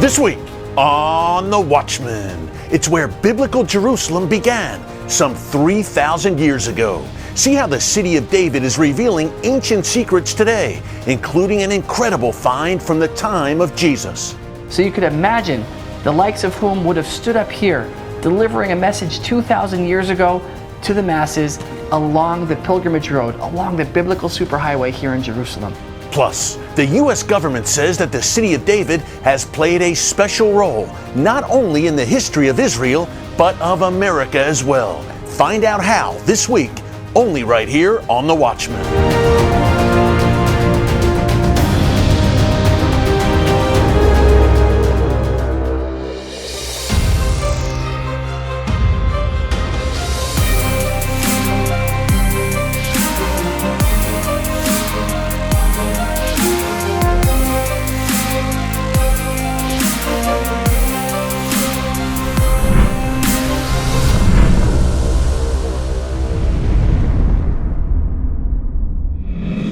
This week on The Watchman, it's where biblical Jerusalem began some 3,000 years ago. See how the city of David is revealing ancient secrets today, including an incredible find from the time of Jesus. So you could imagine the likes of whom would have stood up here delivering a message 2,000 years ago to the masses along the pilgrimage road, along the biblical superhighway here in Jerusalem. Plus, the U.S. government says that the city of David has played a special role, not only in the history of Israel, but of America as well. Find out how this week, only right here on The Watchman.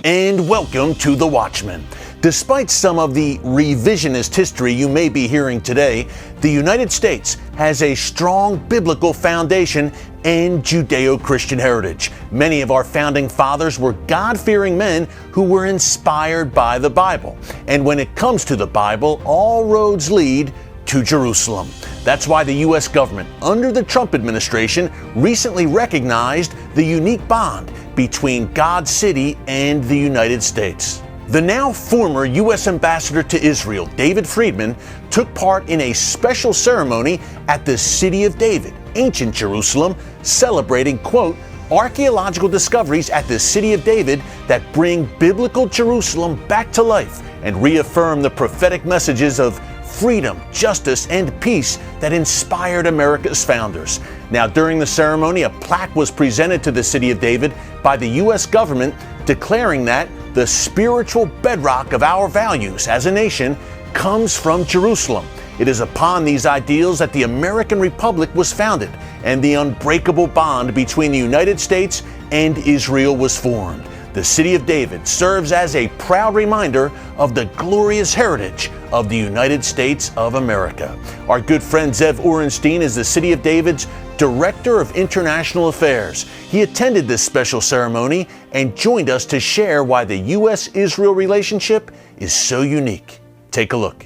And welcome to The Watchman. Despite some of the revisionist history you may be hearing today, the United States has a strong biblical foundation and Judeo-Christian heritage. Many of our founding fathers were God-fearing men who were inspired by the Bible. And when it comes to the Bible, all roads lead to Jerusalem. That's why the U.S. government, under the Trump administration, recently recognized the unique bond between God's city and the United States. The now former U.S. ambassador to Israel, David Friedman, took part in a special ceremony at the city of David, ancient Jerusalem, celebrating, quote, archaeological discoveries at the city of David that bring biblical Jerusalem back to life and reaffirm the prophetic messages of freedom, justice, and peace that inspired America's founders. Now, during the ceremony, a plaque was presented to the city of David by the U.S. government declaring that the spiritual bedrock of our values as a nation comes from Jerusalem. It is upon these ideals that the American Republic was founded and the unbreakable bond between the United States and Israel was formed. The city of David serves as a proud reminder of the glorious heritage of the United States of America. Our good friend Ze'ev Orenstein is the city of David's Director of International Affairs. He attended this special ceremony and joined us to share why the U.S.-Israel relationship is so unique. Take a look.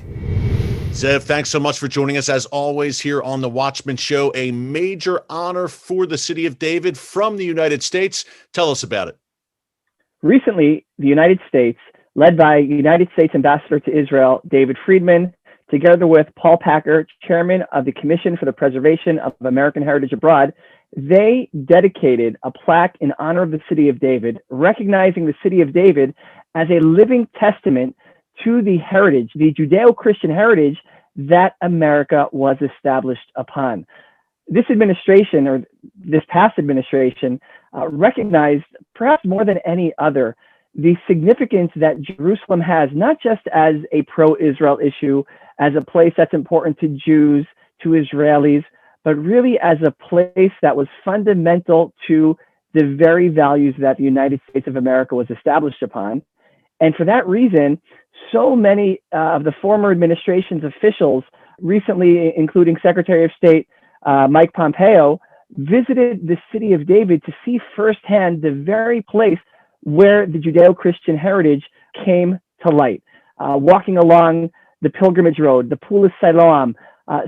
Ze'ev, thanks so much for joining us as always here on The Watchman Show. A major honor for the city of David from the United States. Tell us about it. Recently, the United States, led by United States Ambassador to Israel, David Friedman, together with Paul Packer, chairman of the Commission for the Preservation of American Heritage Abroad, they dedicated a plaque in honor of the city of David, recognizing the city of David as a living testament to the heritage, the Judeo-Christian heritage that America was established upon. This administration, or this past administration, recognized perhaps more than any other the significance that Jerusalem has, not just as a pro-Israel issue, as a place that's important to Jews, to Israelis, but really as a place that was fundamental to the very values that the United States of America was established upon. And for that reason, so many of the former administration's officials, recently including Secretary of State Mike Pompeo, visited the city of David to see firsthand the very place where the Judeo-Christian heritage came to light. Walking along the pilgrimage road, the Pool of Siloam,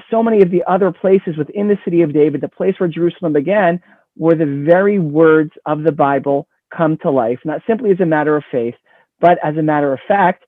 so many of the other places within the city of David, the place where Jerusalem began, where the very words of the Bible come to life, not simply as a matter of faith, but as a matter of fact.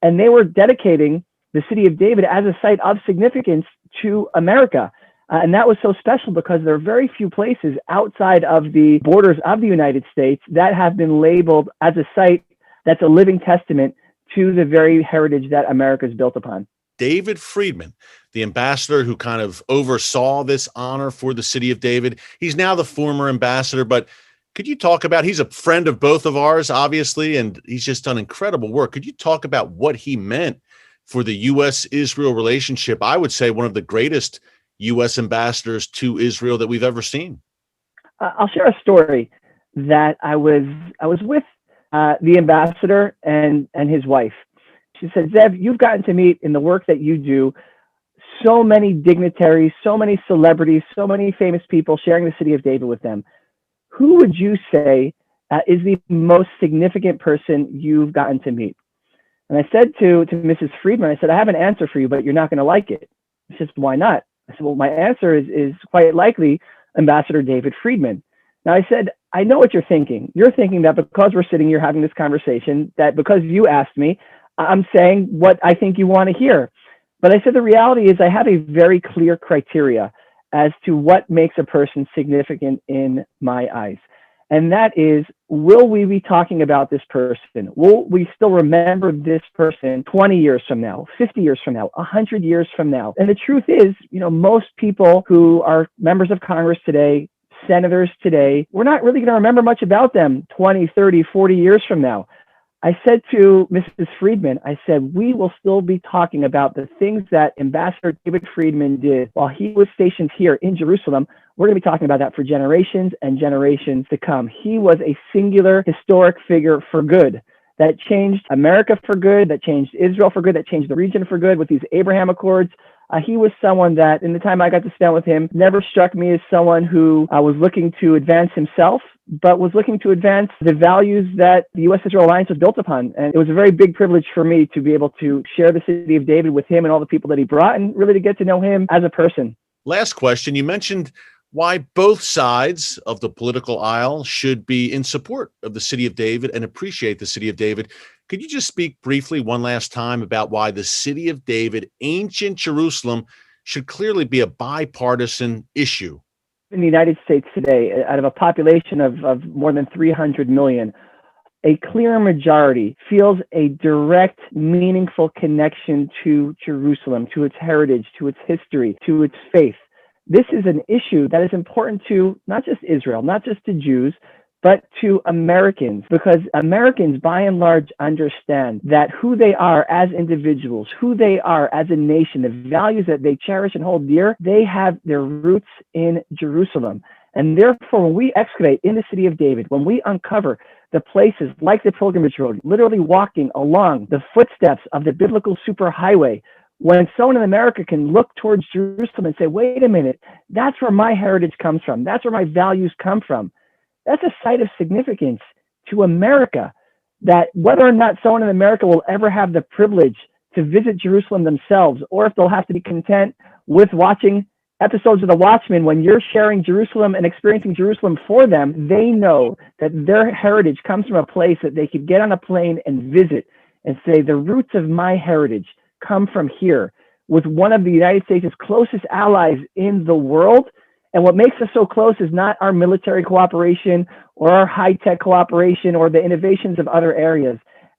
And they were dedicating the city of David as a site of significance to America. And that was so special because there are very few places outside of the borders of the United States that have been labeled as a site that's a living testament to the very heritage that America is built upon. David Friedman, the ambassador who kind of oversaw this honor for the city of David. He's now the former ambassador, but could you talk about, he's a friend of both of ours, obviously, and he's just done incredible work. Could you talk about what he meant for the U.S.-Israel relationship? I would say one of the greatest U.S. ambassadors to Israel that we've ever seen. I'll share a story that I was with the ambassador and his wife. She said, Ze'ev, you've gotten to meet in the work that you do so many dignitaries, so many celebrities, so many famous people sharing the city of David with them. Who would you say is the most significant person you've gotten to meet? And I said to Mrs. Friedman, I said, I have an answer for you, but you're not going to like it. She says, why not? I said, well, my answer is quite likely Ambassador David Friedman. Now, I said, I know what you're thinking. You're thinking that because we're sitting here having this conversation, that because you asked me, I'm saying what I think you want to hear. But I said, the reality is I have a very clear criteria as to what makes a person significant in my eyes. And that is, will we be talking about this person? Will we still remember this person 20 years from now, 50 years from now, 100 years from now? And the truth is, most people who are members of Congress today, senators today, we're not really going to remember much about them 20, 30, 40 years from now. I said to Mrs. Friedman, I said, we will still be talking about the things that Ambassador David Friedman did while he was stationed here in Jerusalem. We're going to be talking about that for generations and generations to come. He was a singular historic figure for good that changed America for good, that changed Israel for good, that changed the region for good with these Abraham Accords. He was someone that, in the time I got to spend with him, never struck me as someone who was looking to advance himself, but was looking to advance the values that the U.S.-Israel alliance was built upon. And it was a very big privilege for me to be able to share the city of David with him and all the people that he brought, and really to get to know him as a person. Last question. You mentioned why both sides of the political aisle should be in support of the city of David and appreciate the city of David. Could you just speak briefly one last time about why the city of David, ancient Jerusalem, should clearly be a bipartisan issue? In the United States today, out of a population of more than 300 million, a clear majority feels a direct, meaningful connection to Jerusalem, to its heritage, to its history, to its faith. This is an issue that is important to not just Israel, not just to Jews, but to Americans, because Americans, by and large, understand that who they are as individuals, who they are as a nation, the values that they cherish and hold dear, they have their roots in Jerusalem. And therefore, when we excavate in the city of David, when we uncover the places like the Pilgrimage Road, literally walking along the footsteps of the biblical superhighway, when someone in America can look towards Jerusalem and say, wait a minute, that's where my heritage comes from. That's where my values come from. That's a site of significance to America, that whether or not someone in America will ever have the privilege to visit Jerusalem themselves, or if they'll have to be content with watching episodes of the Watchman, when you're sharing Jerusalem and experiencing Jerusalem for them, they know that their heritage comes from a place that they could get on a plane and visit and say, the roots of my heritage come from here, with one of the United States' closest allies in the world. And what makes us so close is not our military cooperation or our high-tech cooperation or the innovations of other areas.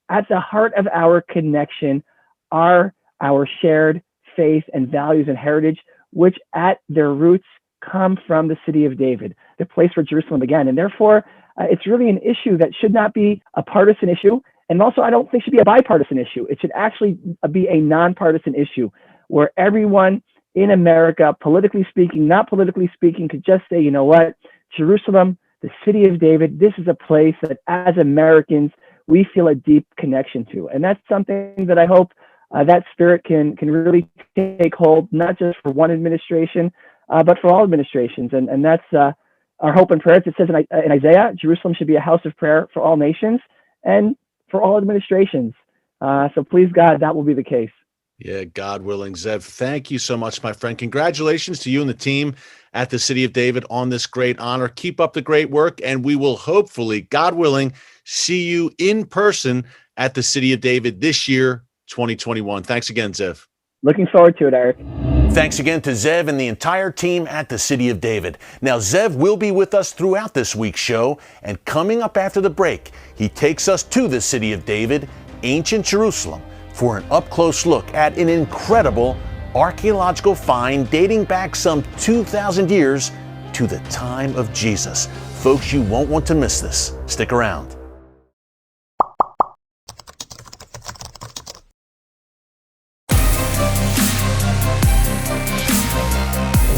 At the heart of our connection are our shared faith and values and heritage, which at their roots come from the city of David, the place where Jerusalem began. And therefore, it's really an issue that should not be a partisan issue. And also, I don't think should be a bipartisan issue. It should actually be a nonpartisan issue where everyone in America, politically speaking, not politically speaking, could just say, you know what, Jerusalem, the city of David, this is a place that as Americans, we feel a deep connection to. And that's something that I hope that spirit can really take hold, not just for one administration, but for all administrations. And that's our hope and prayer. It says in Isaiah, Jerusalem should be a house of prayer for all nations and for all administrations. So please, God, that will be the case. Yeah, God willing. Ze'ev, thank you so much, my friend. Congratulations to you and the team at the City of David on this great honor. Keep up the great work, and we will hopefully, God willing, see you in person at the City of David this year, 2021. Thanks again, Ze'ev. Looking forward to it, Eric. Thanks again to Ze'ev and the entire team at the City of David. Now, Ze'ev will be with us throughout this week's show, and coming up after the break, he takes us to the City of David, ancient Jerusalem, for an up-close look at an incredible archaeological find dating back some 2,000 years to the time of Jesus. Folks, you won't want to miss this. Stick around.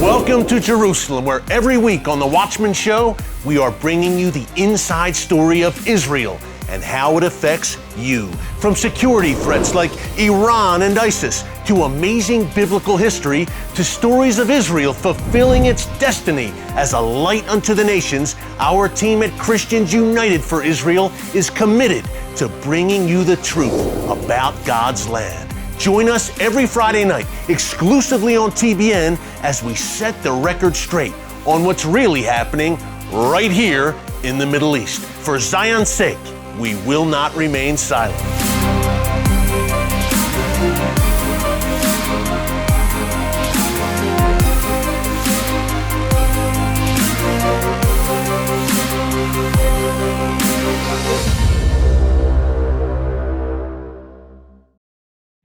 Welcome to Jerusalem, where every week on the Watchman Show, we are bringing you the inside story of Israel and how it affects you. From security threats like Iran and ISIS, to amazing biblical history, to stories of Israel fulfilling its destiny as a light unto the nations, our team at Christians United for Israel is committed to bringing you the truth about God's land. Join us every Friday night, exclusively on TBN, as we set the record straight on what's really happening right here in the Middle East. For Zion's sake, we will not remain silent.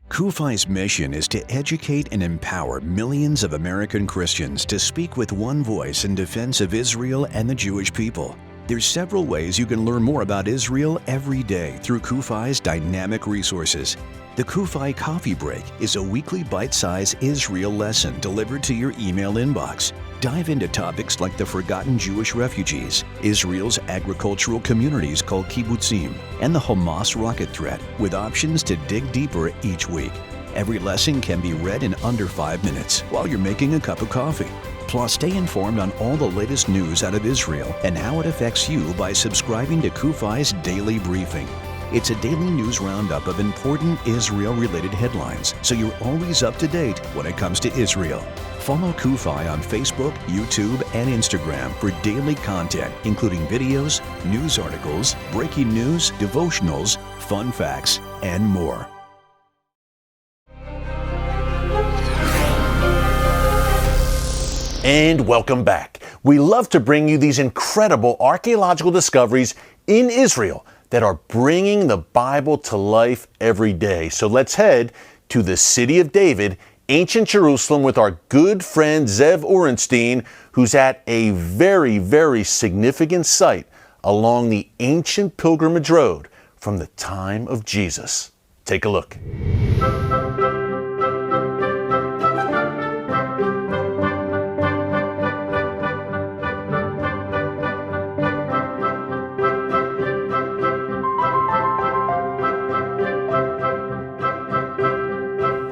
CUFI's mission is to educate and empower millions of American Christians to speak with one voice in defense of Israel and the Jewish people. There's several ways you can learn more about Israel every day through CUFI's dynamic resources. The CUFI Coffee Break is a weekly bite-sized Israel lesson delivered to your email inbox. Dive into topics like the forgotten Jewish refugees, Israel's agricultural communities called kibbutzim, and the Hamas rocket threat, with options to dig deeper each week. Every lesson can be read in under 5 minutes while you're making a cup of coffee. Plus, stay informed on all the latest news out of Israel and how it affects you by subscribing to CUFI's Daily Briefing. It's a daily news roundup of important Israel-related headlines, so you're always up to date when it comes to Israel. Follow CUFI on Facebook, YouTube, and Instagram for daily content, including videos, news articles, breaking news, devotionals, fun facts, and more. And welcome back. We love to bring you these incredible archaeological discoveries in Israel that are bringing the Bible to life every day. So let's head to the city of David, ancient Jerusalem, with our good friend Ze'ev Orenstein, who's at a very, very significant site along the ancient pilgrimage road from the time of Jesus. Take a look.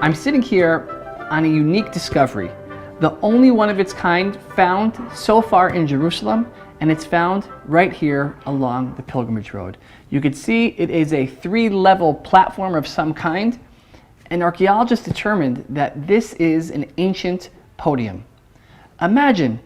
I'm sitting here on a unique discovery, the only one of its kind found so far in Jerusalem, and it's found right here along the pilgrimage road. You can see it is a 3-level platform of some kind, and archaeologists determined that this is an ancient podium. Imagine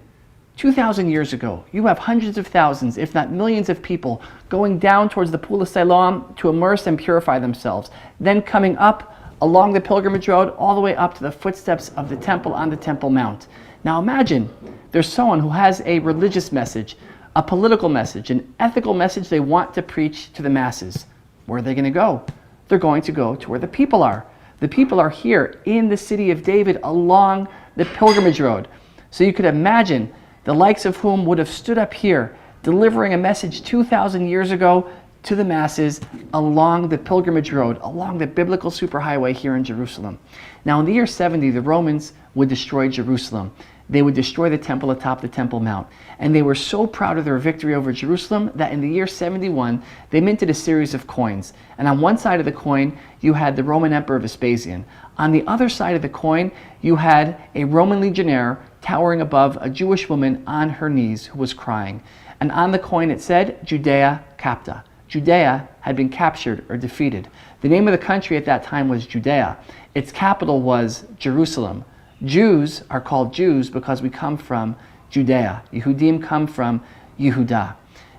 2,000 years ago, you have hundreds of thousands, if not millions of people going down towards the Pool of Siloam to immerse and purify themselves, then coming up along the pilgrimage road all the way up to the footsteps of the temple on the Temple Mount. Now imagine there's someone who has a religious message, a political message, an ethical message they want to preach to the masses. Where are they going to go? They're going to go to where the people are. The people are here in the city of David along the pilgrimage road. So you could imagine the likes of whom would have stood up here delivering a message 2,000 years ago to the masses along the pilgrimage road, along the biblical superhighway here in Jerusalem. Now in the year 70, the Romans would destroy Jerusalem. They would destroy the temple atop the Temple Mount. And they were so proud of their victory over Jerusalem that in the year 71, they minted a series of coins. And on one side of the coin, you had the Roman Emperor Vespasian. On the other side of the coin, you had a Roman legionnaire towering above a Jewish woman on her knees who was crying. And on the coin it said, Judea Capta. Judea had been captured or defeated. The name of the country at that time was Judea. Its capital was Jerusalem. Jews are called Jews because we come from Judea. Yehudim come from Yehudah.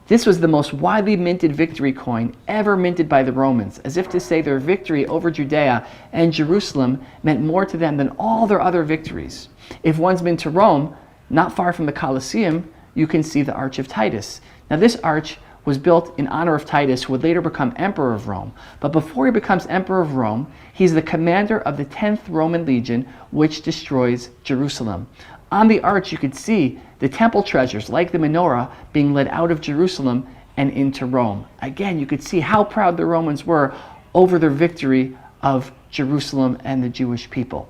This was the most widely minted victory coin ever minted by the Romans, as if to say their victory over Judea and Jerusalem meant more to them than all their other victories. If one's been to Rome, not far from the Colosseum, you can see the Arch of Titus. Now this arch was built in honor of Titus, who would later become Emperor of Rome. But before he becomes Emperor of Rome, he's the commander of the 10th Roman Legion, which destroys Jerusalem. On the arch, you could see the temple treasures, like the menorah, being led out of Jerusalem and into Rome. Again, you could see how proud the Romans were over their victory of Jerusalem and the Jewish people.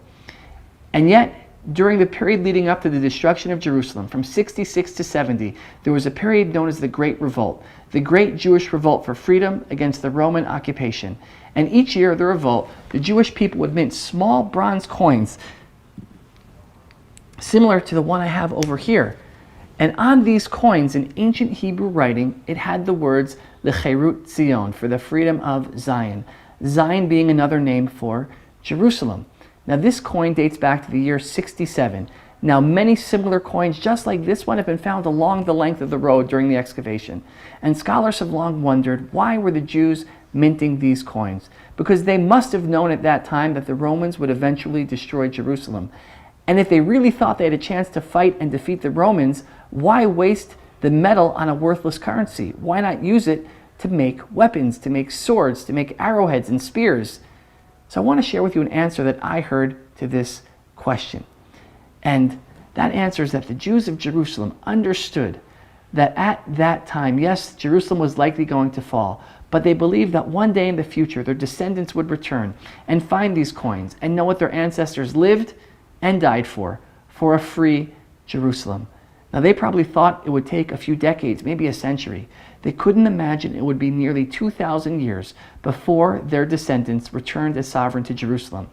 And yet, During the period leading up to the destruction of Jerusalem, from 66 to 70, there was a period known as the Great Revolt, the Great Jewish Revolt for freedom against the Roman occupation. And each year of the revolt, the Jewish people would mint small bronze coins, similar to the one I have over here. And on these coins, in ancient Hebrew writing, it had the words L'Cherut Zion, for the freedom of Zion. Zion being another name for Jerusalem. Now this coin dates back to the year 67. Now many similar coins just like this one have been found along the length of the road during the excavation. And scholars have long wondered, why were the Jews minting these coins? Because they must have known at that time that the Romans would eventually destroy Jerusalem. And if they really thought they had a chance to fight and defeat the Romans, why waste the metal on a worthless currency? Why not use it to make weapons, to make swords, to make arrowheads and spears? So I want to share with you an answer that I heard to this question. And that answer is that the Jews of Jerusalem understood that at that time, yes, Jerusalem was likely going to fall, but they believed that one day in the future their descendants would return and find these coins and know what their ancestors lived and died for a free Jerusalem. Now they probably thought it would take a few decades, maybe a century. They couldn't imagine it would be nearly 2,000 years before their descendants returned as sovereign to Jerusalem.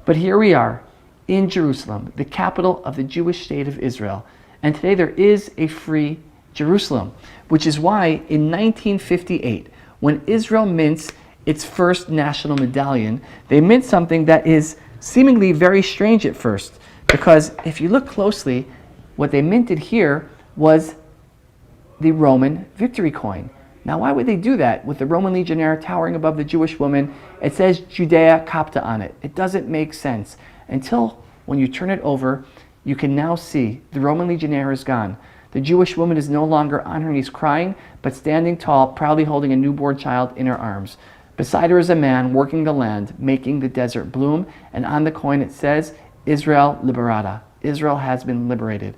But here we are in Jerusalem, the capital of the Jewish state of Israel. And today there is a free Jerusalem, which is why in 1958, when Israel mints its first national medallion, they mint something that is seemingly very strange at first, because if you look closely, what they minted here was the Roman victory coin. Now, why would they do that with the Roman legionnaire towering above the Jewish woman? It says Judea Capta on it. It doesn't make sense until when you turn it over, you can now see the Roman legionnaire is gone. The Jewish woman is no longer on her knees crying, but standing tall, proudly holding a newborn child in her arms. Beside her is a man working the land, making the desert bloom, and on the coin it says, Israel Liberata. Israel has been liberated.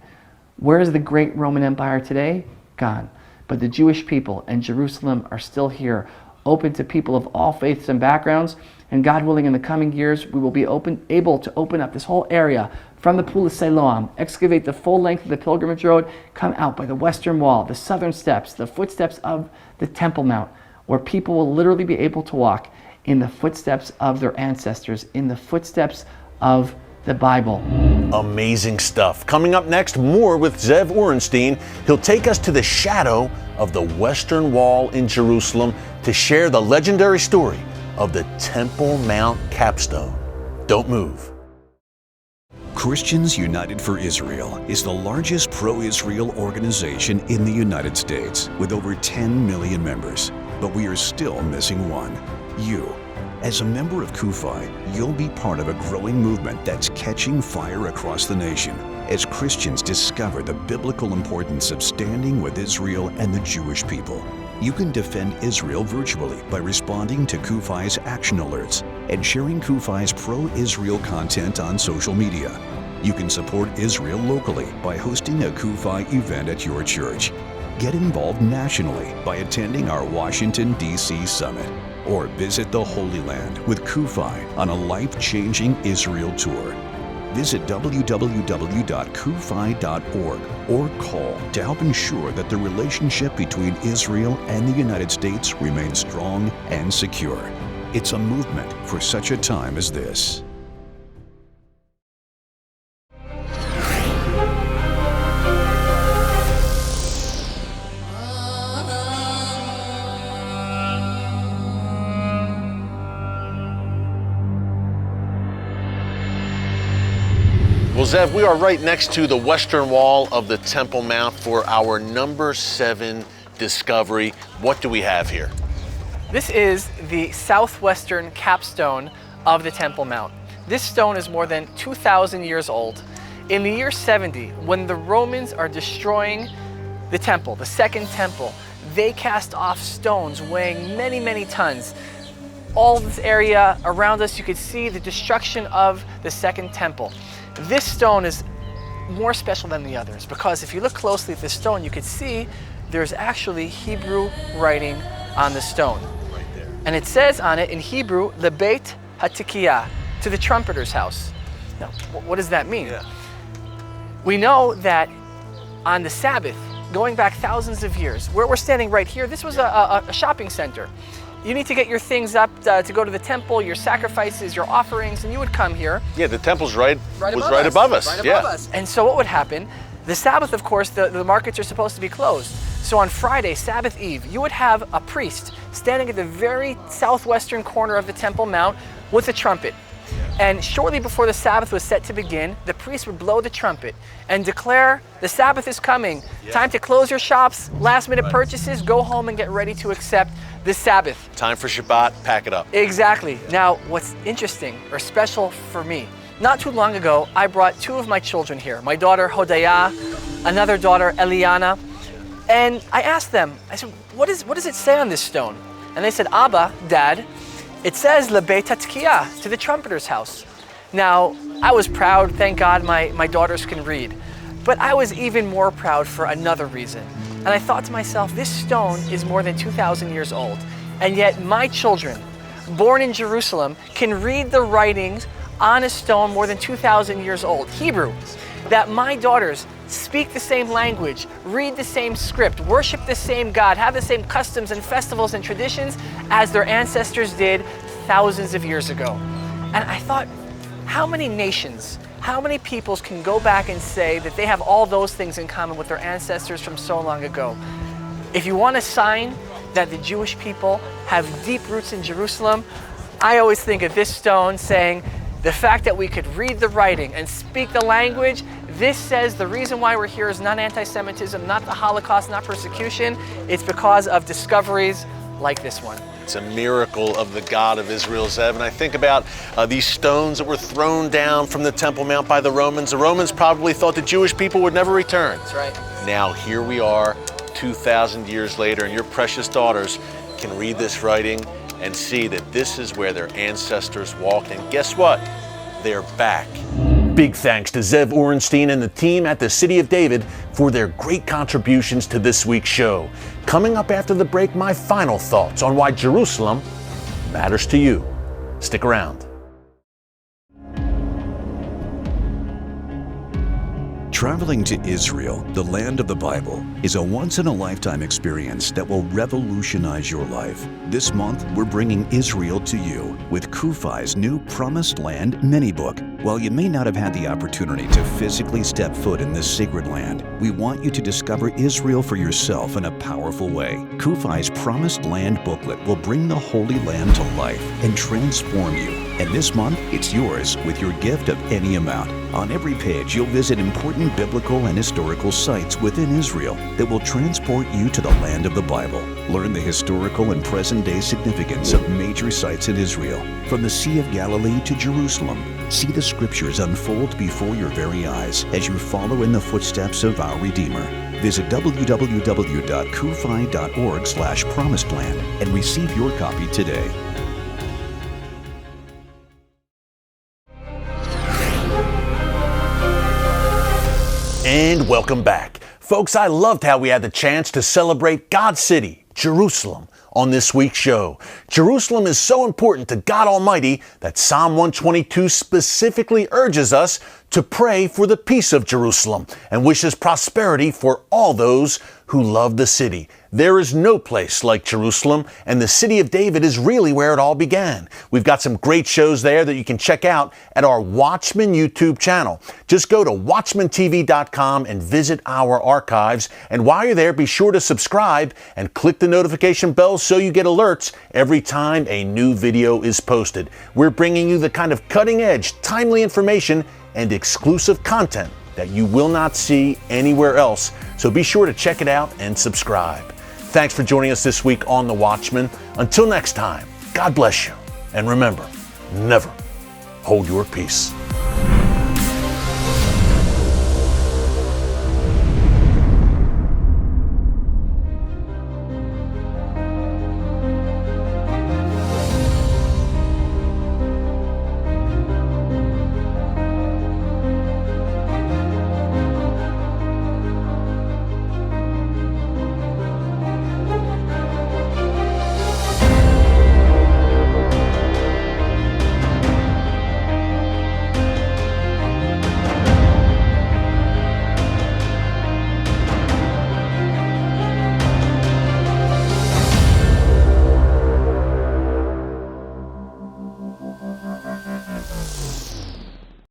Where is the great Roman Empire today? Gone. But the Jewish people and Jerusalem are still here, open to people of all faiths and backgrounds, and God willing, in the coming years, we will be able to open up this whole area from the Pool of Siloam, excavate the full length of the pilgrimage road, come out by the western wall, the southern steps, the footsteps of the Temple Mount, where people will literally be able to walk in the footsteps of their ancestors, in the footsteps of the Bible. Amazing stuff. Coming up next, more with Ze'ev Orenstein. He'll take us to the shadow of the Western Wall in Jerusalem to share the legendary story of the Temple Mount capstone. Don't move. Christians United for Israel is the largest pro-Israel organization in the United States with over 10 million members. But we are still missing one: you. As a member of QAEDA, you'll be part of a growing movement that's catching fire across the nation as Christians discover the biblical importance of standing with Israel and the Jewish people. You can defend Israel virtually by responding to QAEDA's action alerts and sharing QAEDA's pro-Israel content on social media. You can support Israel locally by hosting a QAEDA event at your church. Get involved nationally by attending our Washington, D.C. summit, or visit the Holy Land with QAEDA on a life-changing Israel tour. Visit www.qaeda.org or call to help ensure that the relationship between Israel and the United States remains strong and secure. It's a movement for such a time as this. Well, Ze'ev, we are right next to the western wall of the Temple Mount for our number 7 discovery. What do we have here? This is the southwestern capstone of the Temple Mount. This stone is more than 2,000 years old. In the year 70, when the Romans are destroying the temple, the second temple, they cast off stones weighing many, many tons. All this area around us, you could see the destruction of the second temple. This stone is more special than the others because if you look closely at this stone, you could see there's actually Hebrew writing on the stone. Right there. And it says on it in Hebrew, the Beit HaTikiyah, to the trumpeter's house. Now, what does that mean? Yeah. We know that on the Sabbath, going back thousands of years, where we're standing right here, this was a shopping center. You need to get your things up to go to the temple, your sacrifices, your offerings, and you would come here. Yeah, the temple's right above us. Right above us. And so what would happen? The Sabbath, of course, the markets are supposed to be closed. So on Friday, Sabbath Eve, you would have a priest standing at the very southwestern corner of the Temple Mount with a trumpet. And shortly before the Sabbath was set to begin, the priest would blow the trumpet and declare, the Sabbath is coming. Time to close your shops, last minute purchases, go home and get ready to accept the Sabbath. Time for Shabbat, pack it up. Exactly. Now, what's interesting or special for me, not too long ago, I brought two of my children here. My daughter, Hodaya, another daughter, Eliana. And I asked them, I said, what does it say on this stone? And they said, Abba, Dad, it says Lebeit HaTkiyah, to the trumpeter's house. Now, I was proud, thank God my daughters can read. But I was even more proud for another reason. And I thought to myself, this stone is more than 2,000 years old. And yet my children, born in Jerusalem, can read the writings on a stone more than 2,000 years old, Hebrew. That my daughters speak the same language, read the same script, worship the same God, have the same customs and festivals and traditions as their ancestors did thousands of years ago. And I thought, how many nations, how many peoples can go back and say that they have all those things in common with their ancestors from so long ago? If you want a sign that the Jewish people have deep roots in Jerusalem, I always think of this stone saying, the fact that we could read the writing and speak the language, this says the reason why we're here is not anti-Semitism, not the Holocaust, not persecution. It's because of discoveries like this one. It's a miracle of the God of Israel, Ze'ev. And I think about these stones that were thrown down from the Temple Mount by the Romans. The Romans probably thought the Jewish people would never return. That's right. Now here we are, 2,000 years later, and your precious daughters can read this writing and see that this is where their ancestors walked. And guess what? They're back. Big thanks to Ze'ev Orenstein and the team at the City of David for their great contributions to this week's show. Coming up after the break, my final thoughts on why Jerusalem matters to you. Stick around. Traveling to Israel, the land of the Bible, is a once-in-a-lifetime experience that will revolutionize your life. This month, we're bringing Israel to you with Kufai's new Promised Land mini-book. While you may not have had the opportunity to physically step foot in this sacred land, we want you to discover Israel for yourself in a powerful way. Kufai's Promised Land booklet will bring the Holy Land to life and transform you. And this month, it's yours with your gift of any amount. On every page, you'll visit important biblical and historical sites within Israel that will transport you to the land of the Bible. Learn the historical and present-day significance of major sites in Israel, from the Sea of Galilee to Jerusalem. See the scriptures unfold before your very eyes as you follow in the footsteps of our Redeemer. Visit www.kufai.org/promisedland and receive your copy today. And welcome back. Folks, I loved how we had the chance to celebrate God's city, Jerusalem, on this week's show. Jerusalem is so important to God Almighty that Psalm 122 specifically urges us to pray for the peace of Jerusalem and wishes prosperity for all those who love the city. There is no place like Jerusalem, and the City of David is really where it all began. We've got some great shows there that you can check out at our Watchman YouTube channel. Just go to watchmantv.com and visit our archives. And while you're there, be sure to subscribe and click the notification bell so you get alerts every time a new video is posted. We're bringing you the kind of cutting-edge, timely information and exclusive content that you will not see anywhere else. So be sure to check it out and subscribe. Thanks for joining us this week on The Watchman. Until next time, God bless you. And remember, never hold your peace.